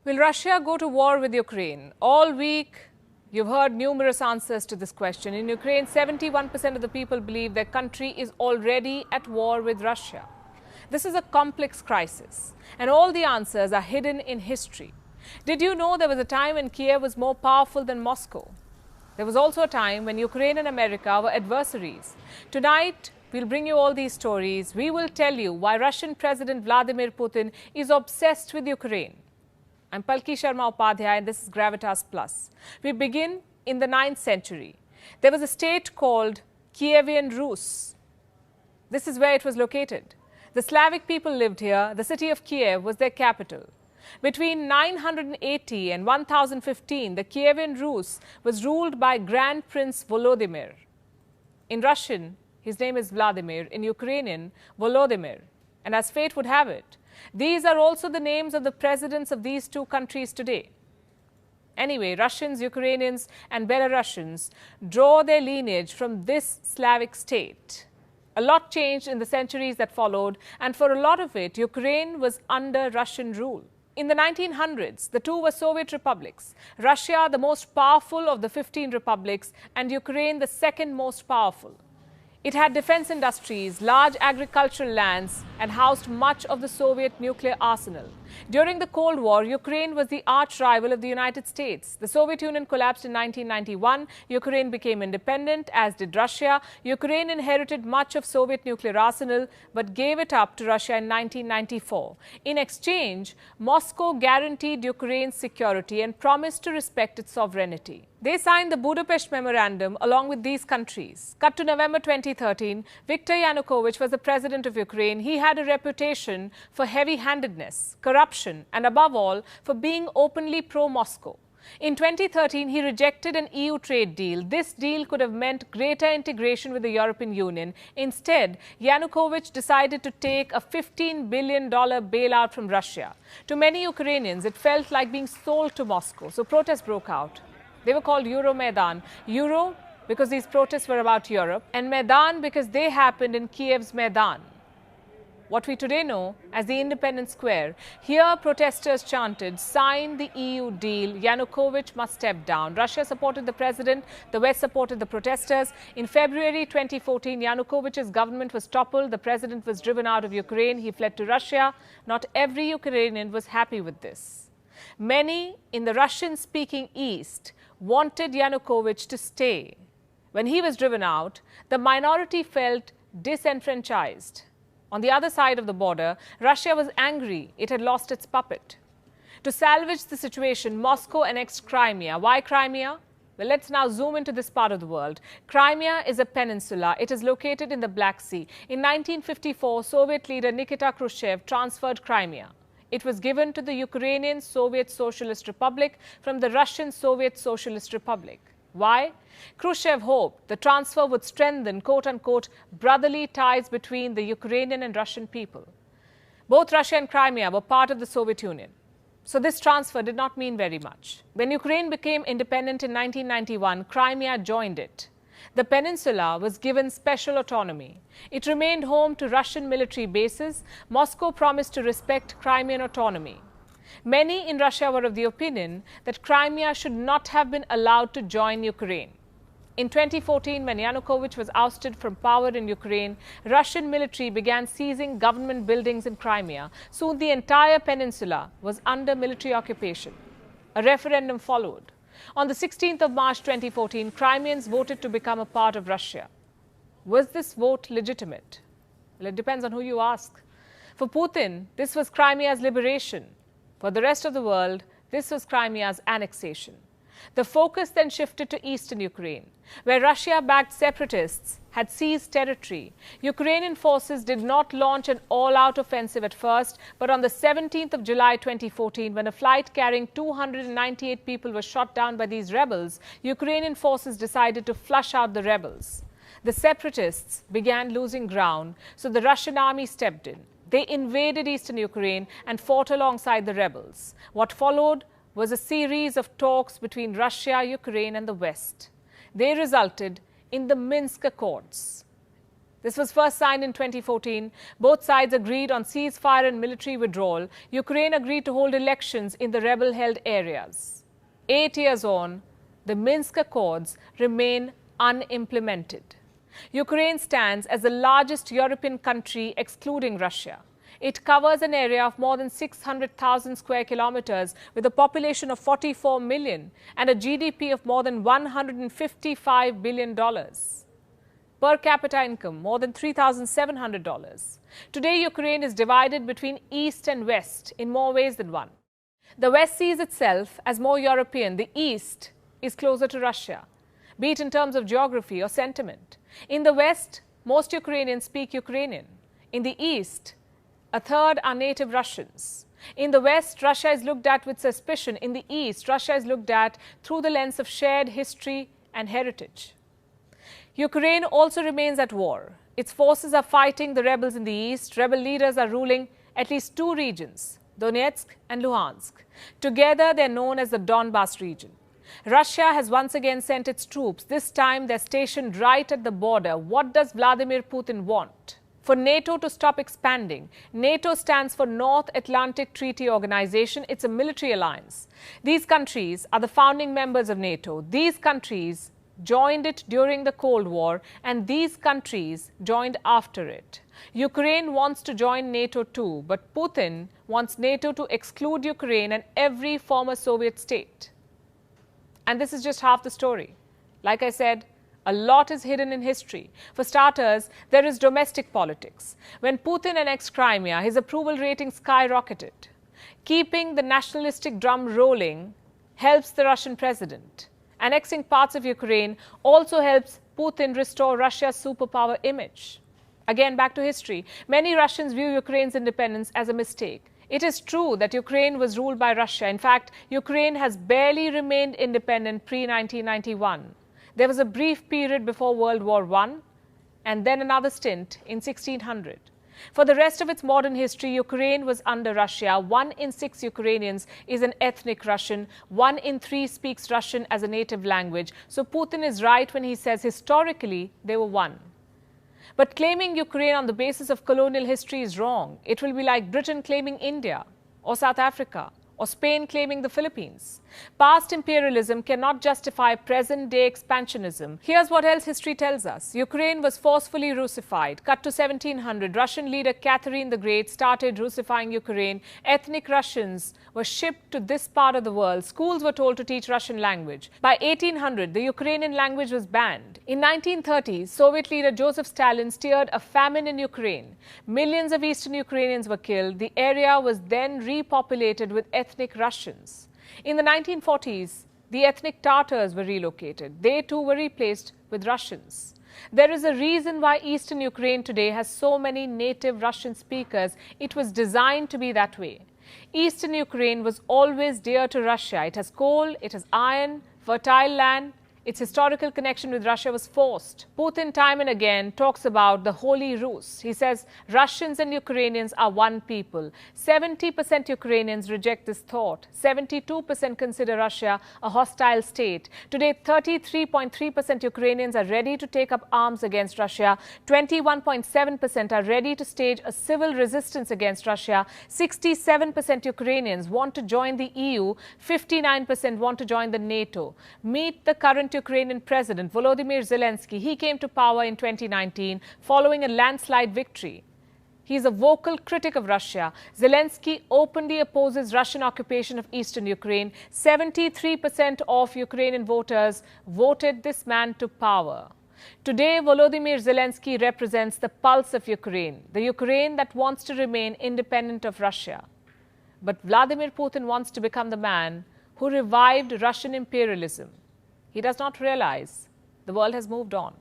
Will Russia go to war with Ukraine? All week, you've heard numerous answers to this question. In Ukraine, 71% of the people believe their country is already at war with Russia. This is a complex crisis, and all the answers are hidden in history. Did you know there was a time when Kiev was more powerful than Moscow? There was also a time when Ukraine and America were adversaries. Tonight, we'll bring you all these stories. We will tell you why Russian President Vladimir Putin is obsessed with Ukraine. I'm Palki Sharma Upadhyay, and this is Gravitas Plus. We begin in the 9th century. There was a state called Kievan Rus. This is where it was located. The Slavic people lived here. The city of Kiev was their capital. Between 980 and 1015, the Kievan Rus was ruled by Grand Prince Volodymyr. In Russian, his name is Vladimir. In Ukrainian, Volodymyr. And as fate would have it, these are also the names of the presidents of these two countries today. Anyway, Russians, Ukrainians, and Belarusians draw their lineage from this Slavic state. A lot changed in the centuries that followed, and for a lot of it, Ukraine was under Russian rule. In the 1900s, the two were Soviet republics. Russia, the most powerful of the 15 republics, and Ukraine, the second most powerful. It had defense industries, large agricultural lands, and housed much of the Soviet nuclear arsenal. During the Cold War, Ukraine was the arch rival of the United States. The Soviet Union collapsed in 1991. Ukraine became independent, as did Russia. Ukraine inherited much of Soviet nuclear arsenal, but gave it up to Russia in 1994. In exchange, Moscow guaranteed Ukraine's security and promised to respect its sovereignty. They signed the Budapest Memorandum along with these countries. Cut to November 2013, Viktor Yanukovych was the president of Ukraine. He had a reputation for heavy-handedness, corruption, and above all, for being openly pro-Moscow. In 2013, he rejected an EU trade deal. This deal could have meant greater integration with the European Union. Instead, Yanukovych decided to take a $15 billion bailout from Russia. To many Ukrainians, it felt like being sold to Moscow, so protests broke out. They were called Euromaidan. Euro because these protests were about Europe, and Maidan because they happened in Kiev's Maidan, what we today know as the Independence Square. Here, protesters chanted, "Sign the EU deal, Yanukovych must step down." Russia supported the president, the West supported the protesters. In February 2014, Yanukovych's government was toppled, the president was driven out of Ukraine, he fled to Russia. Not every Ukrainian was happy with this. Many in the Russian-speaking East wanted Yanukovych to stay. When he was driven out, the minority felt disenfranchised. On the other side of the border, Russia was angry it had lost its puppet. To salvage the situation, Moscow annexed Crimea. Why Crimea? Well, let's now zoom into this part of the world. Crimea is a peninsula. It is located in the Black Sea. In 1954, Soviet leader Nikita Khrushchev transferred Crimea. It was given to the Ukrainian Soviet Socialist Republic from the Russian Soviet Socialist Republic. Why? Khrushchev hoped the transfer would strengthen, quote-unquote, brotherly ties between the Ukrainian and Russian people. Both Russia and Crimea were part of the Soviet Union, so this transfer did not mean very much. When Ukraine became independent in 1991, Crimea joined it. The peninsula was given special autonomy. It remained home to Russian military bases. Moscow promised to respect Crimean autonomy. Many in Russia were of the opinion that Crimea should not have been allowed to join Ukraine. In 2014, when Yanukovych was ousted from power in Ukraine, Russian military began seizing government buildings in Crimea. Soon the entire peninsula was under military occupation. A referendum followed. On the 16th of March 2014, Crimeans voted to become a part of Russia. Was this vote legitimate? Well, it depends on who you ask. For Putin, this was Crimea's liberation. For the rest of the world, this was Crimea's annexation. The focus then shifted to eastern Ukraine, where Russia-backed separatists had seized territory. Ukrainian forces did not launch an all-out offensive at first, but on the 17th of July 2014, when a flight carrying 298 people was shot down by these rebels, Ukrainian forces decided to flush out the rebels. The separatists began losing ground, so the Russian army stepped in. They invaded eastern Ukraine and fought alongside the rebels. What followed was a series of talks between Russia, Ukraine, and the West. They resulted in the Minsk Accords. This was first signed in 2014. Both sides agreed on ceasefire and military withdrawal. Ukraine agreed to hold elections in the rebel-held areas. 8 years on, the Minsk Accords remain unimplemented. Ukraine stands as the largest European country excluding Russia. It covers an area of more than 600,000 square kilometers with a population of 44 million and a GDP of more than $155 billion. Per capita income, more than $3,700. Today, Ukraine is divided between East and West in more ways than one. The West sees itself as more European. The East is closer to Russia, be it in terms of geography or sentiment. In the West, most Ukrainians speak Ukrainian. In the East, a third are native Russians. In the West, Russia is looked at with suspicion. In the East, Russia is looked at through the lens of shared history and heritage. Ukraine also remains at war. Its forces are fighting the rebels in the east. Rebel leaders are ruling at least two regions, Donetsk and Luhansk. Together, they're known as the Donbas region. Russia has once again sent its troops. This time, they're stationed right at the border. What does Vladimir Putin want? For NATO to stop expanding. NATO stands for North Atlantic Treaty Organization. It's a military alliance. These countries are the founding members of NATO. These countries joined it during the Cold War, and these countries joined after it. Ukraine wants to join NATO too, but Putin wants NATO to exclude Ukraine and every former Soviet state. And this is just half the story. Like I said, a lot is hidden in history. For starters, there is domestic politics. When Putin annexed Crimea, his approval rating skyrocketed. Keeping the nationalistic drum rolling helps the Russian president. Annexing parts of Ukraine also helps Putin restore Russia's superpower image. Again, back to history. Many Russians view Ukraine's independence as a mistake. It is true that Ukraine was ruled by Russia. In fact, Ukraine has barely remained independent pre-1991. There was a brief period before World War I and then another stint in 1600. For the rest of its modern history, Ukraine was under Russia. 1 in 6 Ukrainians is an ethnic Russian. 1 in 3 speaks Russian as a native language. So Putin is right when he says historically they were one. But claiming Ukraine on the basis of colonial history is wrong. It will be like Britain claiming India or South Africa or Spain claiming the Philippines. Past imperialism cannot justify present-day expansionism. Here's what else history tells us. Ukraine was forcefully Russified. Cut to 1700, Russian leader Catherine the Great started Russifying Ukraine. Ethnic Russians were shipped to this part of the world. Schools were told to teach Russian language. By 1800, the Ukrainian language was banned. In 1930s, Soviet leader Joseph Stalin steered a famine in Ukraine. Millions of Eastern Ukrainians were killed. The area was then repopulated with ethnic Russians. In the 1940s, the ethnic Tatars were relocated. They too were replaced with Russians. There is a reason why Eastern Ukraine today has so many native Russian speakers. It was designed to be that way. Eastern Ukraine was always dear to Russia. It has coal, it has iron, fertile land. Its historical connection with Russia was forced. Putin time and again talks about the Holy Rus. He says Russians and Ukrainians are one people. 70% Ukrainians reject this thought. 72% consider Russia a hostile state. Today, 33.3% Ukrainians are ready to take up arms against Russia. 21.7% are ready to stage a civil resistance against Russia. 67% Ukrainians want to join the EU. 59% want to join the NATO. Meet the current Ukrainian President Volodymyr Zelensky. He came to power in 2019 following a landslide victory. He is a vocal critic of Russia. Zelensky openly opposes Russian occupation of eastern Ukraine. 73% of Ukrainian voters voted this man to power. Today, Volodymyr Zelensky represents the pulse of Ukraine, the Ukraine that wants to remain independent of Russia. But Vladimir Putin wants to become the man who revived Russian imperialism. He does not realize the world has moved on.